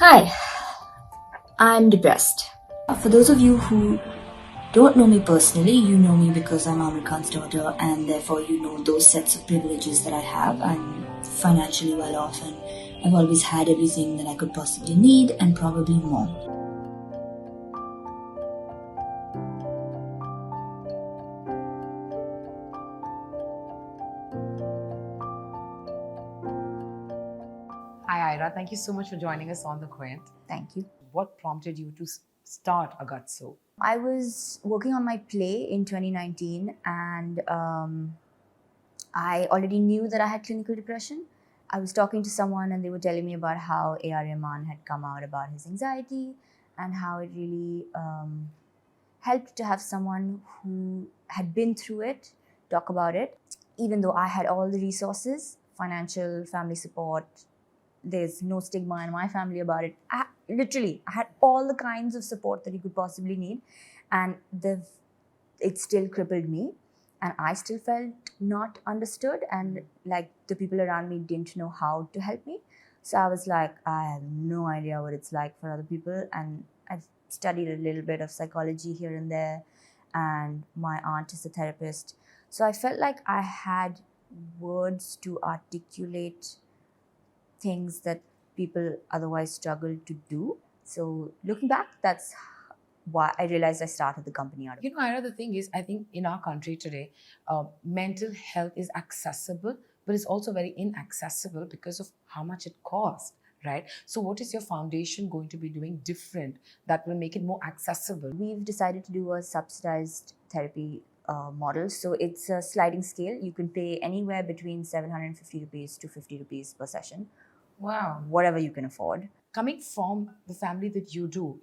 Hi, I'm depressed. For those of you who don't know me personally, you know me because I'm Amir Khan's daughter, and therefore you know those sets of privileges that I have. I'm financially well off, and I've always had everything that I could possibly need, and probably more. Hi, Ira. Thank you so much for joining us on The Quint. Thank you. What prompted you to start Agazzo? I was working on my play in 2019, and I already knew that I had clinical depression. I was talking to someone, and they were telling me about how A.R. Rahman had come out about his anxiety and how it really helped to have someone who had been through it talk about it. Even though I had all the resources, financial, family support, there's no stigma in my family about it. I had all the kinds of support that you could possibly need, and it still crippled me, and I still felt not understood, and like the people around me didn't know how to help me. So I was like, I have no idea what it's like for other people, and I've studied a little bit of psychology here and there, and my aunt is a therapist. So I felt like I had words to articulate things that people otherwise struggle to do. So looking back, that's why I realized I started the company out of. Ira, the thing is, I think in our country today, mental health is accessible, but it's also very inaccessible because of how much it costs, right? So, what is your foundation going to be doing different that will make it more accessible? We've decided to do a subsidized therapy model. So it's a sliding scale. You can pay anywhere between 750 rupees to 50 rupees per session, Wow. whatever you can afford. Coming from the family that you do,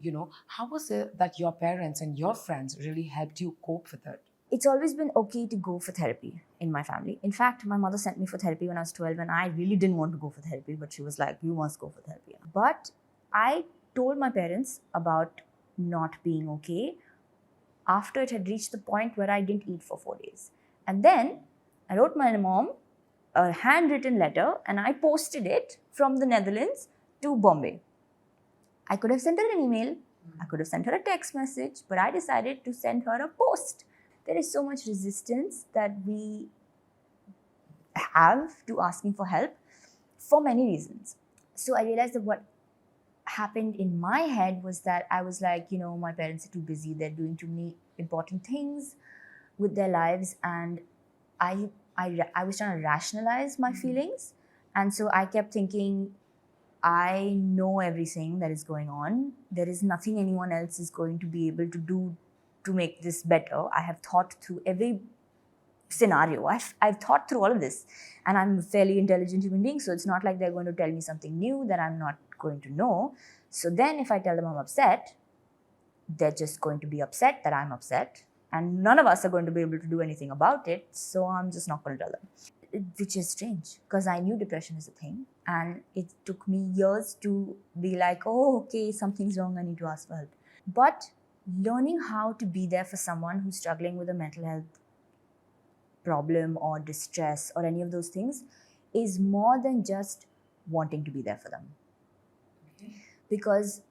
how was it that your parents and your friends really helped you cope with it? It's always been okay to go for therapy in my family. In fact, my mother sent me for therapy when I was 12, and I really didn't want to go for therapy, but she was like, you must go for therapy. But I told my parents about not being okay after it had reached the point where I didn't eat for 4 days. And then I wrote my mom a handwritten letter, and I posted it from the Netherlands to Bombay. I could have sent her an email, I could have sent her a text message, but I decided to send her a post. There is so much resistance that we have to asking for help for many reasons. So I realized that what happened in my head was that I was like, my parents are too busy, they're doing too many important things with their lives, and I was trying to rationalize my feelings. And so I kept thinking, I know everything that is going on. There is nothing anyone else is going to be able to do to make this better. I have thought through every scenario. I've thought through all of this, and I'm a fairly intelligent human being, so it's not like they're going to tell me something new that I'm not going to know. So then if I tell them I'm upset, they're just going to be upset that I'm upset, and none of us are going to be able to do anything about it, so I'm just not going to tell them. Which is strange, because I knew depression is a thing, and it took me years to be like, oh, okay, something's wrong, I need to ask for help. But learning how to be there for someone who's struggling with a mental health problem or distress or any of those things is more than just wanting to be there for them. Okay. Because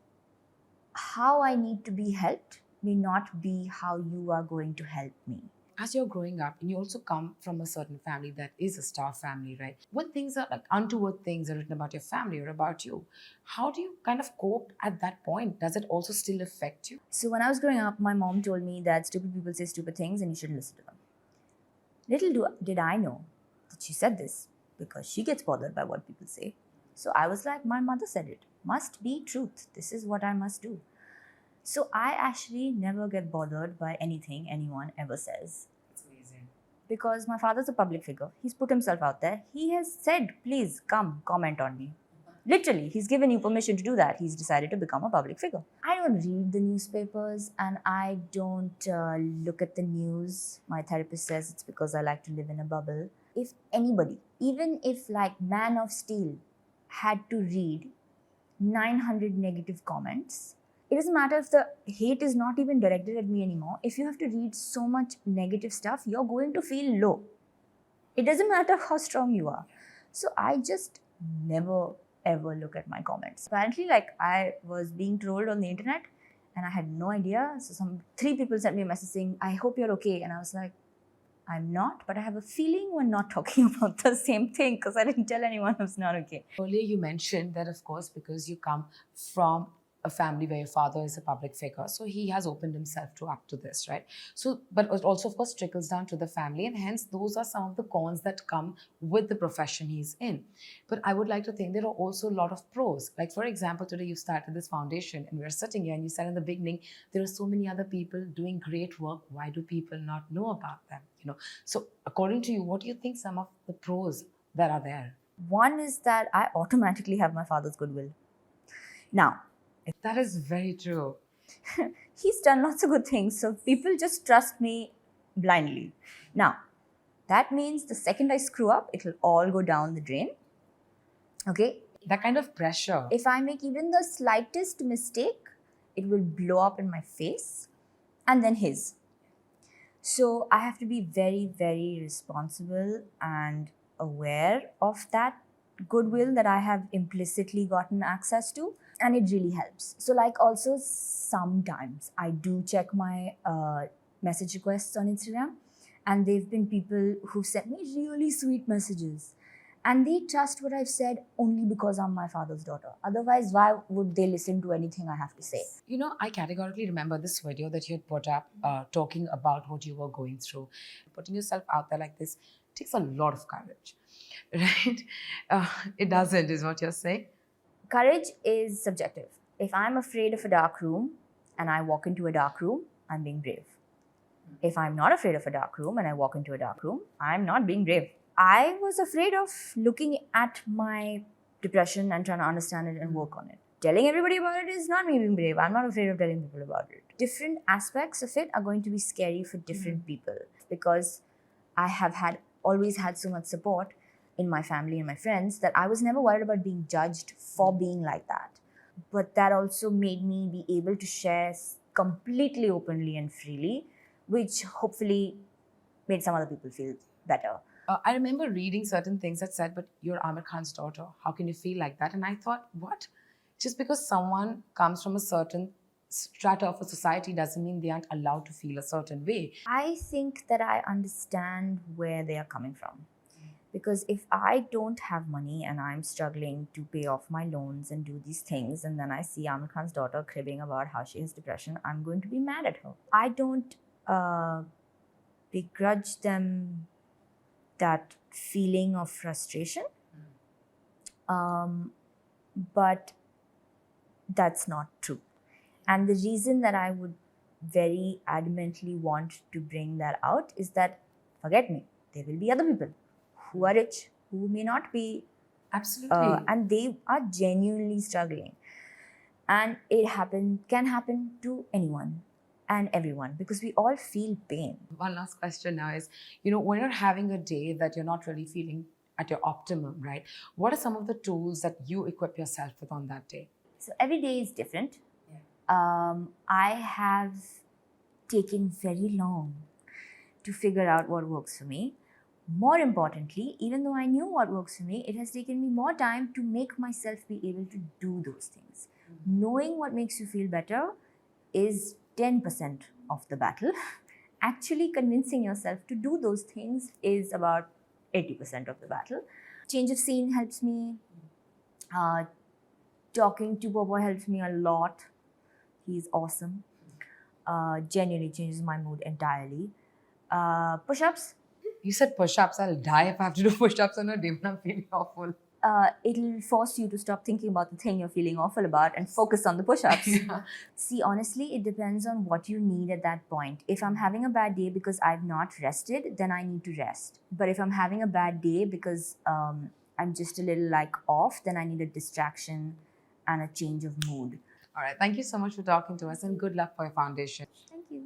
how I need to be helped may not be how you are going to help me. As you're growing up, and you also come from a certain family that is a star family, right? When things are like untoward things are written about your family or about you, how do you kind of cope at that point? Does it also still affect you? So when I was growing up, my mom told me that stupid people say stupid things and you shouldn't listen to them. Did I know that she said this because she gets bothered by what people say. So I was like, my mother said it. Must be truth. This is what I must do. So I actually never get bothered by anything anyone ever says. It's amazing. Because my father's a public figure. He's put himself out there. He has said, please come comment on me. Literally, he's given you permission to do that. He's decided to become a public figure. I don't read the newspapers, and I don't look at the news. My therapist says it's because I like to live in a bubble. If anybody, even if like Man of Steel, had to read 900 negative comments, it doesn't matter if the hate is not even directed at me anymore. If you have to read so much negative stuff, you're going to feel low. It doesn't matter how strong you are. So I just never ever look at my comments. Apparently, like, I was being trolled on the internet and I had no idea. So some 3 people sent me a message saying, I hope you're okay. And I was like, I'm not, but I have a feeling we're not talking about the same thing because I didn't tell anyone who's not okay. Earlier, you mentioned that, of course, because you come from a family where your father is a public figure, so he has opened himself to up to this, right? So, but it also, of course, trickles down to the family, and hence those are some of the cons that come with the profession he's in. But I would like to think there are also a lot of pros. Like, for example, today you started this foundation, and we're sitting here, and you said in the beginning there are so many other people doing great work. Why do people not know about them? So, according to you, what do you think some of the pros that are there? One is that I automatically have my father's goodwill. Now, That is very true. he's done lots of good things, so people just trust me blindly. Now, that means the second I screw up, it'll all go down the drain. Okay? That kind of pressure. If I make even the slightest mistake, it will blow up in my face and then his. So I have to be very, very responsible and aware of that goodwill that I have implicitly gotten access to, and it really helps. So, like, also sometimes I do check my message requests on Instagram, and they've been people who sent me really sweet messages. And they trust what I've said only because I'm my father's daughter. Otherwise, why would they listen to anything I have to say? I categorically remember this video that you had put up talking about what you were going through. Putting yourself out there like this takes a lot of courage, right? It doesn't, is what you're saying. Courage is subjective. If I'm afraid of a dark room and I walk into a dark room, I'm being brave. If I'm not afraid of a dark room and I walk into a dark room, I'm not being brave. I was afraid of looking at my depression and trying to understand it and work on it. Telling everybody about it is not me being brave. I'm not afraid of telling people about it. Different aspects of it are going to be scary for different people because I have always had so much support in my family and my friends that I was never worried about being judged for being like that. But that also made me be able to share completely openly and freely, which hopefully made some other people feel better. I remember reading certain things that said, but you're Amir Khan's daughter. How can you feel like that? And I thought, what? Just because someone comes from a certain strata of a society doesn't mean they aren't allowed to feel a certain way. I think that I understand where they are coming from. Because if I don't have money and I'm struggling to pay off my loans and do these things, and then I see Amir Khan's daughter cribbing about how she has depression, I'm going to be mad at her. I don't begrudge them that feeling of frustration, but that's not true. And the reason that I would very adamantly want to bring that out is that, forget me, there will be other people who are rich, who may not be. Absolutely. And they are genuinely struggling. And it can happen to anyone and everyone because we all feel pain. One last question now is, when you're having a day that you're not really feeling at your optimum, right? What are some of the tools that you equip yourself with on that day? So every day is different. I have taken very long to figure out what works for me. More importantly, even though I knew what works for me, it has taken me more time to make myself be able to do those things. Knowing what makes you feel better is 10% of the battle. Actually convincing yourself to do those things is about 80% of the battle. Change of scene helps me. Talking to Bobo helps me a lot. He's awesome. Genuinely changes my mood entirely. Push-ups. You said push-ups. I'll die if I have to do push-ups on a day when I'm feeling awful. It'll force you to stop thinking about the thing you're feeling awful about and focus on the push-ups. Yeah. See, honestly, it depends on what you need at that point. If I'm having a bad day because I've not rested, then I need to rest. But if I'm having a bad day because I'm just a little off, then I need a distraction and a change of mood. All right. Thank you so much for talking to us and good luck for your foundation. Thank you.